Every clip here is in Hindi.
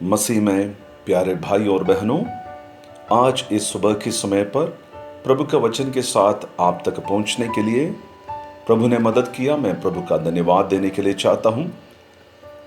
मसीह में प्यारे भाई और बहनों, आज इस सुबह के समय पर प्रभु का वचन के साथ आप तक पहुंचने के लिए प्रभु ने मदद किया। मैं प्रभु का धन्यवाद देने के लिए चाहता हूं।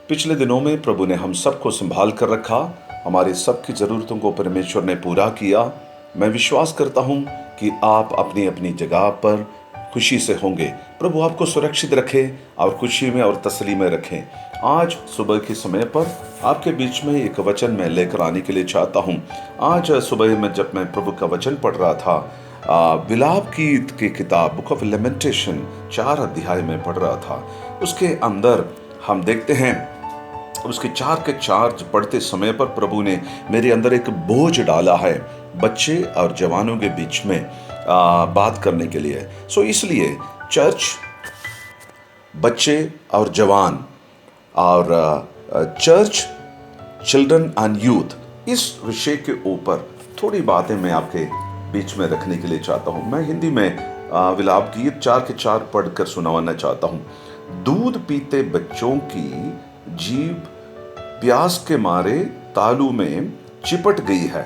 पिछले दिनों में प्रभु ने हम सबको संभाल कर रखा, हमारी सबकी ज़रूरतों को परमेश्वर ने पूरा किया। मैं विश्वास करता हूं कि आप अपनी अपनी जगह पर खुशी से होंगे। प्रभु आपको सुरक्षित रखे और खुशी में और तसल्ली में रखें। आज सुबह के समय पर आपके बीच में एक वचन मैं लेकर आने के लिए चाहता हूं। आज सुबह में जब मैं प्रभु का वचन पढ़ रहा था, विलाप गीत की किताब बुक ऑफ लेमेंटेशन 4 अध्याय में पढ़ रहा था। उसके अंदर हम देखते हैं, उसके 4 के 4 पढ़ते समय पर प्रभु ने मेरे अंदर एक बोझ डाला है बच्चे और जवानों के बीच में बात करने के लिए। इसलिए चर्च, बच्चे और जवान और चर्च, चिल्ड्रन एंड यूथ, इस विषय के ऊपर थोड़ी बातें मैं आपके बीच में रखने के लिए चाहता हूं। मैं हिंदी में विलाप गीत 4 के 4 पढ़कर सुनाना चाहता हूं। दूध पीते बच्चों की जीभ प्यास के मारे तालू में चिपट गई है।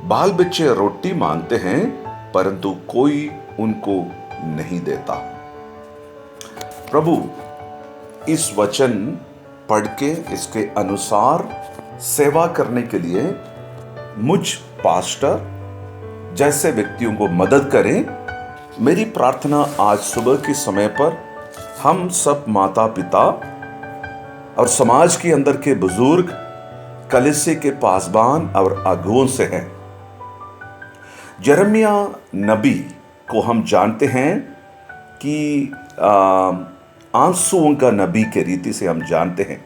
बाल बच्चे रोटी मांगते हैं परंतु कोई उनको नहीं देता। प्रभु इस वचन पढ़ के इसके अनुसार सेवा करने के लिए मुझ पास्टर जैसे व्यक्तियों को मदद करें। मेरी प्रार्थना आज सुबह के समय पर हम सब माता पिता और समाज के अंदर के बुजुर्ग, कलीसिया के पासबान और अगुओं से है। यिर्मयाह नबी को हम जानते हैं कि आंसुओं का नबी के रीति से हम जानते हैं,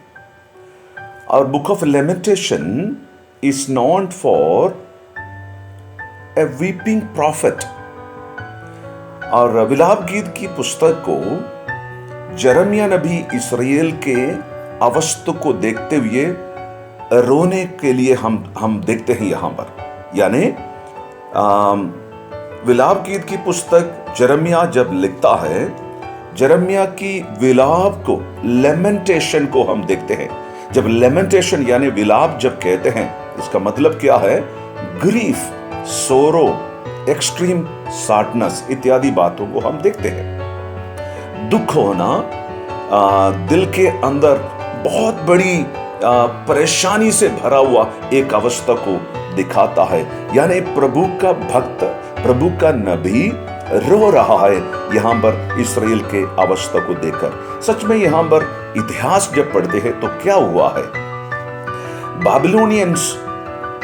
और book of lamentation is known for a weeping profit. और विलाप गीत की पुस्तक को यिर्मयाह नबी इस्राएल के अवस्था को देखते हुए रोने के लिए हम देखते हैं यहां पर। यानी विलाप गीत की पुस्तक यिर्मयाह जब लिखता है, यिर्मयाह की विलाप को, लेमेंटेशन को हम देखते हैं। जब लेमेंटेशन यानी विलाप जब कहते हैं, इसका मतलब क्या है? ग्रीफ, सोरो, एक्सट्रीम सैडनेस इत्यादि बातों को हम देखते हैं। दुख होना, दिल के अंदर बहुत बड़ी परेशानी से भरा हुआ एक अवस्था को दिखाता है। यानी प्रभु का भक्त, प्रभु का नबी रो रहा है यहां पर इस्राएल के अवस्था को देखकर। सच में यहां पर इतिहास जब पढ़ते हैं तो क्या हुआ है? बाबिलोनियंस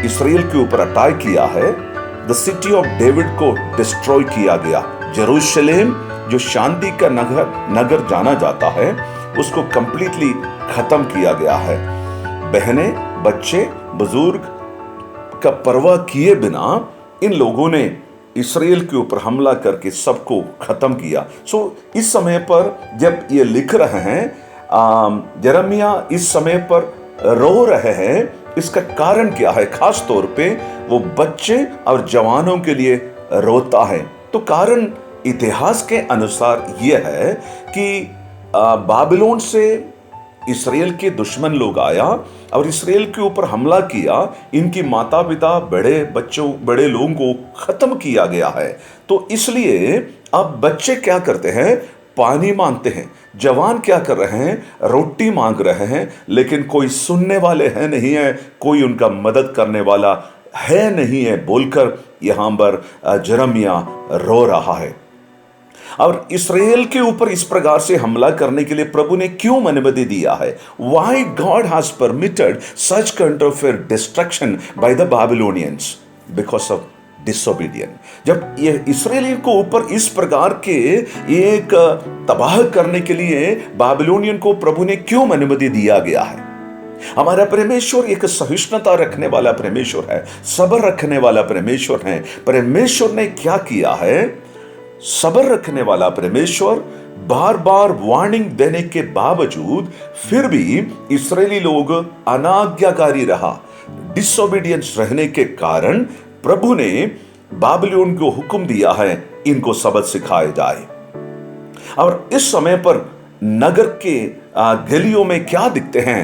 इस्राएल के ऊपर अटैक किया है। द सिटी ऑफ डेविड को डिस्ट्रॉय किया गया। जेरूशलेम जो शांति का नगर जाना जाता है, उसको कंप्लीटली खत्म किया गया है। बहनें, बच्चे, बुजुर्ग का परवाह किए बिना इन लोगों ने इस्राएल के ऊपर हमला करके सबको खत्म किया। इस समय पर जब ये लिख रहे हैं, यिर्मयाह इस समय पर रो रहे हैं। इसका कारण क्या है? खास तौर पे वो बच्चे और जवानों के लिए रोता है। तो कारण इतिहास के अनुसार यह है कि बाबिलोन से इस्राएल के दुश्मन लोग आया और इस्राएल के ऊपर हमला किया। इनकी माता पिता, बड़े बच्चों, बड़े लोगों को खत्म किया गया है। तो इसलिए अब बच्चे क्या करते हैं? पानी मांगते हैं। जवान क्या कर रहे हैं? रोटी मांग रहे हैं। लेकिन कोई सुनने वाले है नहीं है, कोई उनका मदद करने वाला है नहीं है बोलकर यहां पर यिर्मयाह रो रहा है। और इस्राएल के ऊपर इस प्रकार से हमला करने के लिए प्रभु ने क्यों अनुमति दिया है? Why God has permitted such kind of destruction by the Babylonians? Because of disobedience। जब ये इस्राएलियों को ऊपर इस प्रकार के एक तबाह करने के लिए बाबिलोनियन को प्रभु ने क्यों अनुमति दिया गया है? हमारा परमेश्वर एक सहिष्णुता रखने वाला परमेश्वर है, सब्र रखने वाला परमेश्वर है। परमेश्वर ने क्या किया है? सब्र रखने वाला परमेश्वर बार बार वार्निंग देने के बावजूद फिर भी इस्राएली लोग अनाज्ञाकारी रहा। डिसोबीडियंस रहने के कारण प्रभु ने बाबिलोन को हुक्म दिया है, इनको सबक सिखाए जाए। और इस समय पर नगर के गलियों में क्या दिखते हैं?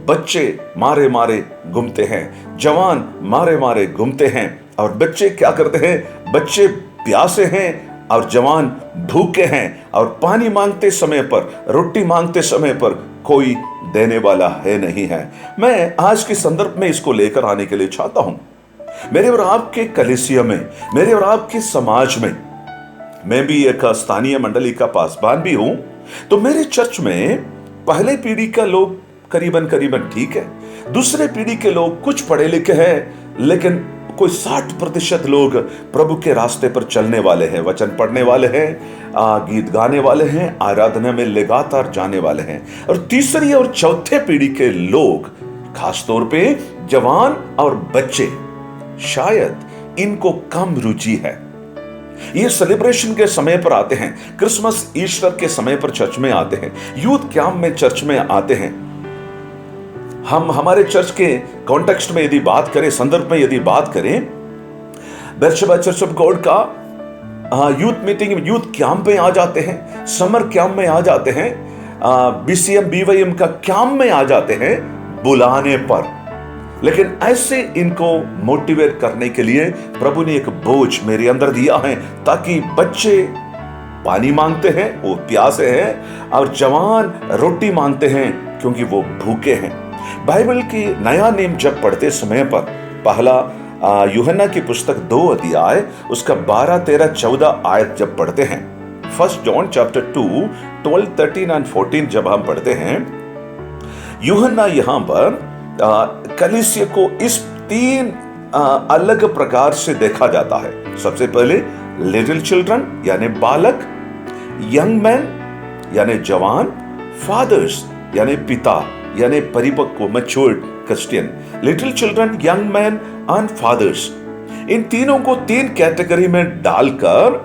बच्चे मारे मारे घूमते हैं, जवान मारे मारे घूमते हैं। और बच्चे क्या करते हैं? बच्चे प्यासे हैं और जवान भूखे हैं, और पानी मांगते समय पर, रोटी मांगते समय पर कोई देने वाला है नहीं है। मैं आज के संदर्भ में इसको लेकर आने के लिए चाहता हूं। मेरे और आपके कलीसिया में, मेरे और आपके समाज में, मैं भी एक स्थानीय मंडली का पासवान भी हूं, तो मेरे चर्च में पहले पीढ़ी का लोग करीबन करीबन ठीक है, दूसरे पीढ़ी के लोग कुछ पढ़े लिखे हैं, लेकिन कोई 60% लोग प्रभु के रास्ते पर चलने वाले हैं, वचन पढ़ने वाले हैं, गीत गाने वाले हैं, आराधना में लगातार जाने वाले हैं। और तीसरी और चौथे पीढ़ी के लोग, खासतौर पे जवान और बच्चे, शायद इनको कम रुचि है। ये सेलिब्रेशन के समय पर आते हैं, क्रिसमस ईस्टर के समय पर चर्च में आते हैं, यूथ कैंप में चर्च में आते हैं। हम हमारे चर्च के कॉन्टेक्स्ट में यदि बात करें, संदर्भ में यदि बात करें, बेरशेबा चर्च ऑफ गॉड का यूथ मीटिंग, यूथ कैंप में आ जाते हैं, समर कैंप में आ जाते हैं, बीसीएम बीवाईएम का कैंप में आ जाते हैं बुलाने पर। लेकिन ऐसे इनको मोटिवेट करने के लिए प्रभु ने एक बोझ मेरे अंदर दिया है, ताकि बच्चे पानी मांगते हैं, वो प्यासे हैं, और जवान रोटी मांगते हैं क्योंकि वो भूखे हैं। बाइबल की नया नियम जब पढ़ते समय पर पहला यूहन्ना की पुस्तक 2 अध्याय उसका 12, 13, 14 आयत जब पढ़ते हैं, 1 जॉन चैप्टर 2 12, 13 एंड 14 जब हम पढ़ते हैं, यूहन्ना यहां पर कलीसिया को इस 3 अलग प्रकार से देखा जाता है। सबसे पहले लिटिल चिल्ड्रन यानी बालक, यंग मैन यानी जवान, फादर्स यानी पिता यानी परिपक्व matured Christian. Little children, young man and fathers, इन तीनों को 3 कैटेगरी में डालकर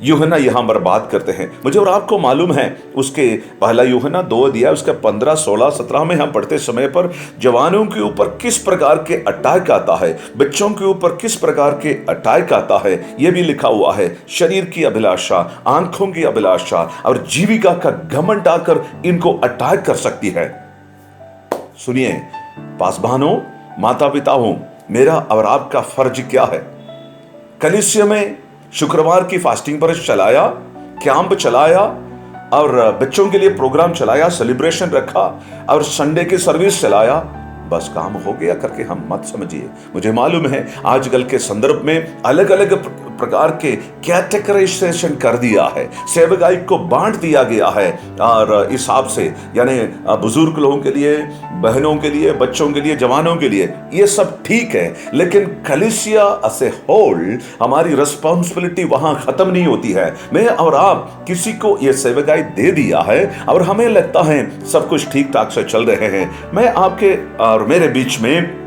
यूहन्ना यहां पर बात करते हैं। मुझे और आपको मालूम है, उसके पहला यूहन्ना 2 अध्याय उसका 15, 16, 17 में हम पढ़ते समय पर जवानों के ऊपर किस प्रकार के अटैक आता है, बच्चों के ऊपर किस प्रकार के अटैक आता है, यह भी लिखा हुआ है। शरीर की अभिलाषा, आंखों की अभिलाषा और जीविका का घमंड आकर इनको अटैक कर सकती है। सुनिए पासवानों, माता पिता हो, मेरा और आपका फर्ज क्या है? कलीसिया में शुक्रवार की फास्टिंग पर चलाया, कैंप चलाया, और बच्चों के लिए प्रोग्राम चलाया, सेलिब्रेशन रखा, और संडे की सर्विस चलाया, बस काम हो गया करके हम मत समझिए। मुझे मालूम है आजकल के संदर्भ में अलग अलग प्रकार के कैटेगराइजेशन कर दिया है, सेवकाई को बांट दिया गया है, और हिसाब से, यानी बुजुर्ग लोगों के लिए, बहनों के लिए, बच्चों के लिए, जवानों के लिए, ये सब ठीक है। लेकिन कलीसिया एज ए होल, हमारी रिस्पॉन्सिबिलिटी वहां खत्म नहीं होती है। मैं और आप किसी को ये सेवकाई दे दिया है और हमें लगता है सब कुछ ठीक ठाक से चल रहे हैं। मैं आपके और मेरे बीच में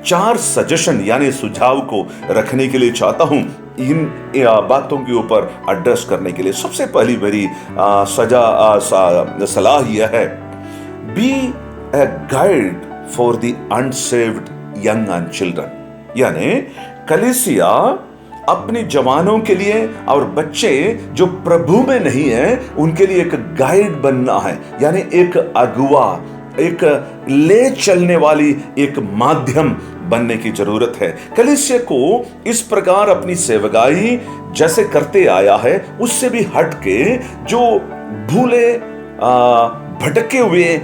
4 सजेशन यानी सुझाव को रखने के लिए चाहता हूं, इन बातों के ऊपर एड्रेस करने के लिए। सबसे पहली मेरी सलाह यह है, be a guide for the unsaved young and children. यानी कलीसिया अपने जवानों के लिए और बच्चे जो प्रभु में नहीं है उनके लिए एक गाइड बनना है, यानी एक अगुवा, एक ले चलने वाली एक माध्यम बनने की जरूरत है। कलीसिया को इस प्रकार अपनी सेवकाई जैसे करते आया है उससे भी हट के जो भूले भटके हुए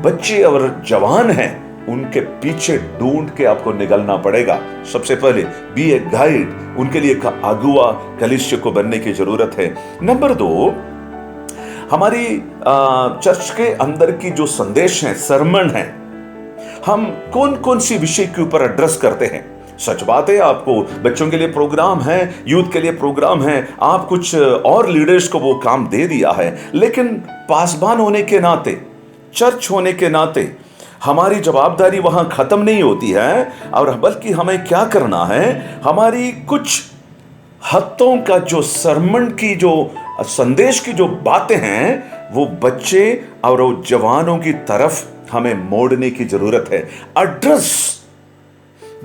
बच्चे और जवान हैं उनके पीछे ढूंढ के आपको निकलना पड़ेगा। सबसे पहले बी ए गाइड, उनके लिए एक अगुवा कलीसिया को बनने की जरूरत है। नंबर 2, हमारी चर्च के अंदर की जो संदेश है, सरमन है, हम कौन कौन सी विषय के ऊपर एड्रेस करते हैं। सच बात है, आपको बच्चों के लिए प्रोग्राम है, यूथ के लिए प्रोग्राम है, आप कुछ और लीडर्स को वो काम दे दिया है, लेकिन पासवान होने के नाते, चर्च होने के नाते हमारी जवाबदारी वहां खत्म नहीं होती है, और बल्कि हमें क्या करना है, हमारी कुछ हत्तों का जो सरमन की जो संदेश की जो बातें हैं वो बच्चे और जवानों की तरफ हमें मोड़ने की जरूरत है। Address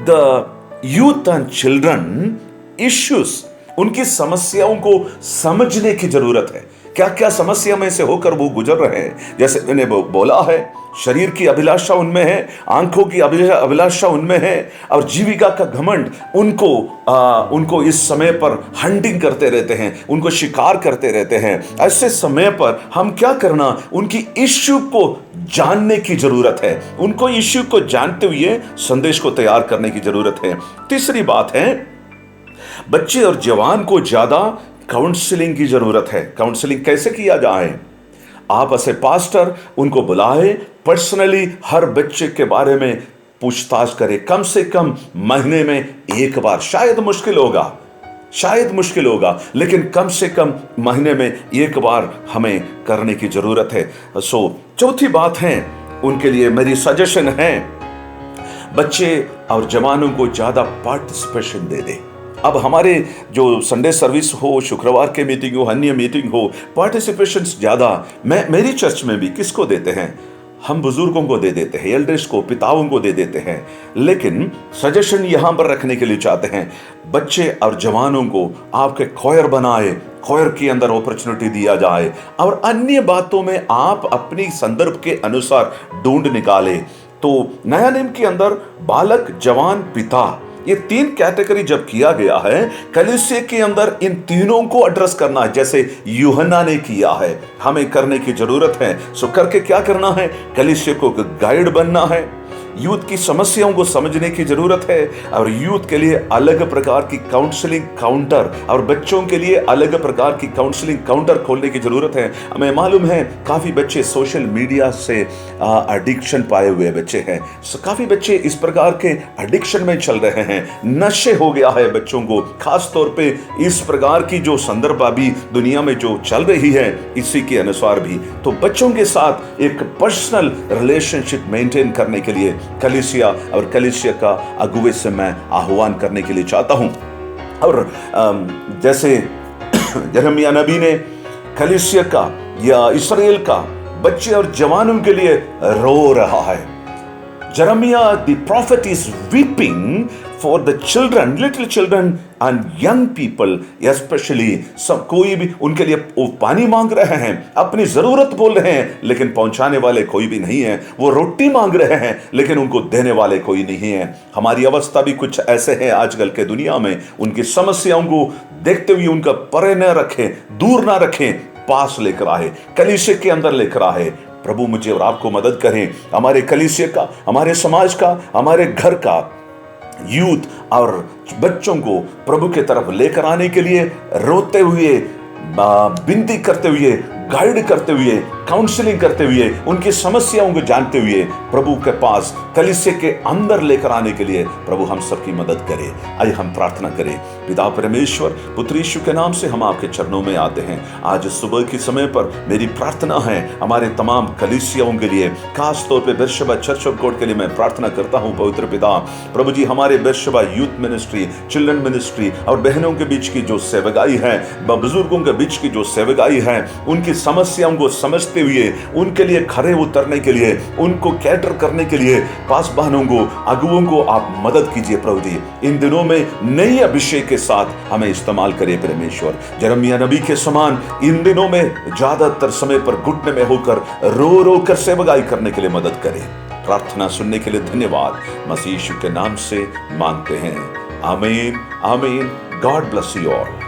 the youth and children issues, उनकी समस्याओं को समझने की जरूरत है। क्या क्या समस्या में से होकर वो गुजर रहे हैं। जैसे मैंने बोला है, शरीर की अभिलाषा उनमें है, आंखों की अभिलाषा उनमें है, और जीविका का घमंड उनको इस समय पर हंटिंग करते रहते हैं, उनको शिकार करते रहते हैं। ऐसे समय पर हम क्या करना, उनकी इश्यू को जानने की जरूरत है, उनको इश्यू को जानते हुए संदेश को तैयार करने की जरूरत है। तीसरी बात है, बच्चे और जवान को ज्यादा काउंसलिंग की जरूरत है। काउंसलिंग कैसे किया जाए? आप ऐसे पास्टर उनको बुलाए, पर्सनली हर बच्चे के बारे में पूछताछ करें, कम से कम महीने में एक बार। शायद मुश्किल होगा, लेकिन कम से कम महीने में एक बार हमें करने की जरूरत है। चौथी बात है, उनके लिए मेरी सजेशन है, बच्चे और जवानों को ज्यादा पार्टिसिपेशन दे दे। अब हमारे जो संडे सर्विस हो, शुक्रवार के मीटिंग हो, अन्य मीटिंग हो, पार्टिसिपेशन ज्यादा मेरी चर्च में भी किसको देते हैं? हम बुजुर्गों को दे देते हैं, एल्डर्स को, पिताओं को दे देते हैं। लेकिन सजेशन यहां पर रखने के लिए चाहते हैं, बच्चे और जवानों को आपके खोयर बनाए, खोयर के अंदर अपॉर्चुनिटी दिया जाए, और अन्य बातों में आप अपनी संदर्भ के अनुसार ढूंढ निकाले। तो नया नियम के अंदर बालक, जवान, पिता, ये तीन कैटेगरी जब किया गया है, कलीसिया के अंदर इन तीनों को एड्रेस करना है, जैसे यूहन्ना ने किया है, हमें करने की जरूरत है। करके क्या करना है? कलीसिया को गाइड बनना है, यूथ की समस्याओं को समझने की जरूरत है, और यूथ के लिए अलग प्रकार की काउंसलिंग काउंटर, और बच्चों के लिए अलग प्रकार की काउंसलिंग काउंटर खोलने की जरूरत है। हमें मालूम है काफी बच्चे सोशल मीडिया से एडिक्शन पाए हुए बच्चे हैं, काफी बच्चे इस प्रकार के एडिक्शन में चल रहे हैं, नशे हो गया है बच्चों को। खास तौर पे इस प्रकार की जो संदर्भ अभी दुनिया में जो चल रही है, इसी के अनुसार भी तो बच्चों के साथ एक पर्सनल रिलेशनशिप मेंटेन करने के लिए कलीसिया और कलीसिया का अगुवे से मैं आह्वान करने के लिए चाहता हूं। और जैसे यिर्मयाह नबी ने कलीसिया का या इस्राएल का बच्चे और जवानों के लिए रो रहा है। Jeremiah the prophet is weeping for the children, little children and young people, especially सब कोई भी उनके लिए वो पानी मांग रहे हैं, अपनी जरूरत बोल रहे हैं, लेकिन पहुंचाने वाले कोई भी नहीं है। वो रोटी मांग रहे हैं, लेकिन उनको देने वाले कोई नहीं है। हमारी अवस्था भी कुछ ऐसे है आजकल के दुनिया में। उनकी समस्याओं को देखते हुए उनका परे न रखें, दूर ना रखें, पास लेकर आए, कलीसिया के अंदर लेकर आए। प्रभु मुझे और आपको मदद करें, हमारे कलीसिया का, हमारे समाज का, हमारे घर का यूथ और बच्चों को प्रभु के तरफ लेकर आने के लिए रोते हुए, विनती करते हुए, गाइड करते हुए, काउंसलिंग करते हुए, उनकी समस्याओं को जानते हुए प्रभु के पास कलीसिया के अंदर लेकर आने के लिए प्रभु हम सबकी मदद करे। आइए हम प्रार्थना करें। पिता परमेश्वर, पुत्र यीशु के नाम से हम आपके चरणों में आते हैं। आज सुबह के समय पर मेरी प्रार्थना है हमारे तमाम कलीसियाओं के लिए, खास तौर पे बेरशेबा चर्च ऑफ गॉड के लिए मैं प्रार्थना करता हूं। पवित्र पिता प्रभु जी, हमारे Beersheba youth ministry, children ministry और बहनों के बीच की जो सेवकाई है, बुजुर्गों के बीच की जो सेवकाई है, उनकी समस्याओं को समझते हुए उनके लिए खड़े उतरने के लिए, उनको कैटर करने के लिए पासवानों को, अगुओं को आप मदद कीजिए। प्रभु जी, इन दिनों में नई अभिषेक के साथ हमें इस्तेमाल करें परमेश्वर। यिर्मयाह नबी के समान इन दिनों में ज्यादातर समय पर घुटने में होकर रो रो कर सेवकाई करने के लिए मदद करें। प्रार्थना सुनने के लिए धन्यवाद, मसीह यीशु के नाम से मांगते हैं, आमीन आमीन। God bless you all.